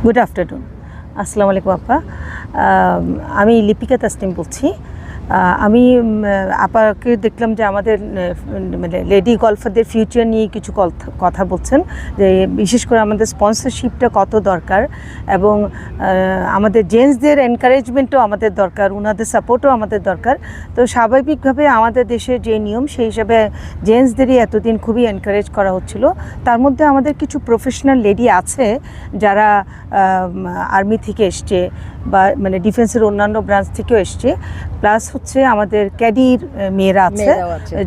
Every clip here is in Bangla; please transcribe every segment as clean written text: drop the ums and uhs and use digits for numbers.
Good afternoon. আসসালামু আলাইকুম আপা। আমি লিপিকা তাসনিম বলছি। আমি আপাকে দেখলাম যে আমাদের মানে লেডি গলফারদের ফিউচার নিয়ে কিছু কথা বলছেন, যে বিশেষ করে আমাদের স্পন্সরশিপটা কত দরকার এবং আমাদের জেন্টসদের এনকারেজমেন্টও আমাদের দরকার, ওনাদের সাপোর্টও আমাদের দরকার। তো স্বাভাবিকভাবে আমাদের দেশের যে নিয়ম সেই হিসাবে জেন্টসদেরই এতদিন খুবই এনকারেজ করা হচ্ছিল। তার মধ্যে আমাদের কিছু প্রফেশনাল লেডি আছে যারা আর্মি থেকে এসছে বা মানে ডিফেন্সের অন্যান্য ব্রাঞ্চ থেকেও এসছে, প্লাস হচ্ছে আমাদের ক্যাডির মেয়েরা আছে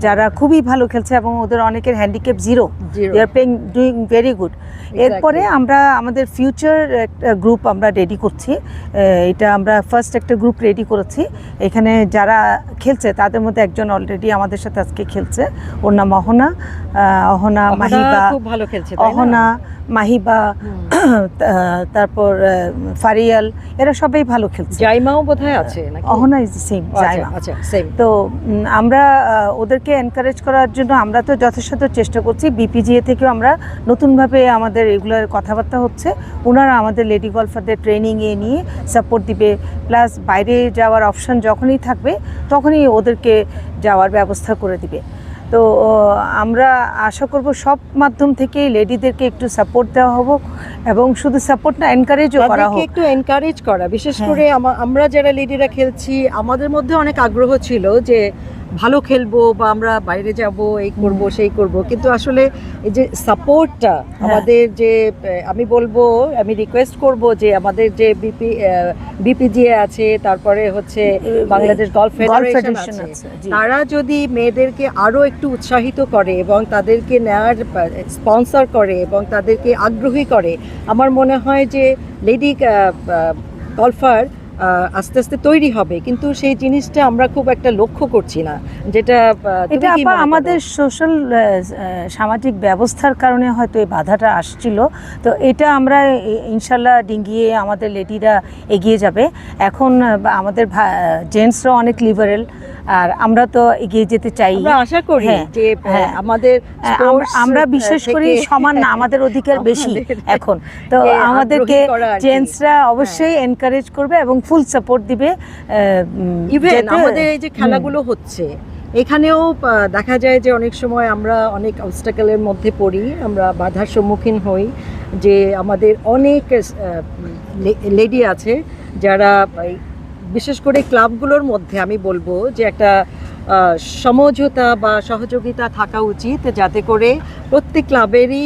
যারা খুবই ভালো খেলছে এবং ওদের অনেকের handicap zero, they are playing doing very good. এরপরে আমরা আমাদের ফিউচার একটা গ্রুপ আমরা রেডি করছি। এটা আমরা ফার্স্ট একটা গ্রুপ রেডি করেছি। এখানে যারা খেলছে তাদের মধ্যে একজন অলরেডি আমাদের সাথে আজকে খেলছে, ওর নাম অহনা মাহিবা, খুব ভালো খেলছে অহনা মাহিবা, তারপর ফারিয়াল, এরা সবাই ভালো খেলছে। জাইমাও বোধহয় আছে নাকি? Ahana is same, Zaima. আচ্ছা, সেম। তো আমরা ওদেরকে এনকারেজ করার জন্য আমরা তো যথাসাধ্য চেষ্টা করছি। বিপিজিএ থেকেও আমরা নতুনভাবে আমাদের রেগুলার কথাবার্তা হচ্ছে, ওনারা আমাদের লেডি গলফারদের ট্রেনিংয়ে নিয়ে সাপোর্ট দিবে, প্লাস বাইরে যাওয়ার অপশান যখনই থাকবে তখনই ওদেরকে যাওয়ার ব্যবস্থা করে দিবে। তো আমরা আশা করব সব মাধ্যম থেকেই লেডিদেরকে একটু সাপোর্ট দেওয়া হবে এবং শুধু সাপোর্ট না, এনকারেজও করা হোক, একটু এনকারেজ করা। বিশেষ করে আমরা যারা লেডিরা খেলছি আমাদের মধ্যে অনেক আগ্রহ ছিল যে ভালো খেলবো বা আমরা বাইরে যাব, এই করব সেই করব, কিন্তু আসলে এই যে সাপোর্টটা আমাদের যে আমি রিকোয়েস্ট করব যে আমাদের যে বিপিজিএ আছে, তারপরে হচ্ছে বাংলাদেশ গলফ ফেডারেশন আছে, তারা যদি মেয়েদেরকে আরও একটু উৎসাহিত করে এবং তাদেরকে নেওয়ার স্পন্সর করে এবং তাদেরকে আগ্রহী করে, আমার মনে হয় যে লেডি গলফার আস্তে আস্তে তৈরি হবে। কিন্তু সেই জিনিসটা আমরা খুব একটা লক্ষ্য করছি না, যেটা এটা আমাদের সোশ্যাল সামাজিক ব্যবস্থার কারণে হয়তো এই বাধাটা আসছিল। তো এটা আমরা ইনশাল্লাহ ডিঙ্গিয়ে আমাদের লেডিরা এগিয়ে যাবে। এখন আমাদের জেন্টসরা অনেক লিবারেল, আর আমরা তো এগিয়ে যেতে চাই। আশা করি যে আমাদের আমরা বিশেষ করে সমান না, আমাদের অধিকার বেশি এখন। তো আমাদেরকে জেন্টসরা অবশ্যই এনকারেজ করবে এবং ফুল সাপোর্ট দিবে। ইভেন আমাদের এই যে খেলাগুলো হচ্ছে এখানেও দেখা যায় যে অনেক সময় আমরা অনেক অবস্টাকেলের মধ্যে পড়ি, আমরা বাধার সম্মুখীন হই, যে আমাদের অনেক লেডি আছে যারা বিশেষ করে ক্লাবগুলোর মধ্যে আমি বলবো যে একটা সমঝোতা বা সহযোগিতা থাকা উচিত, যাতে করে প্রত্যেক ক্লাবেরই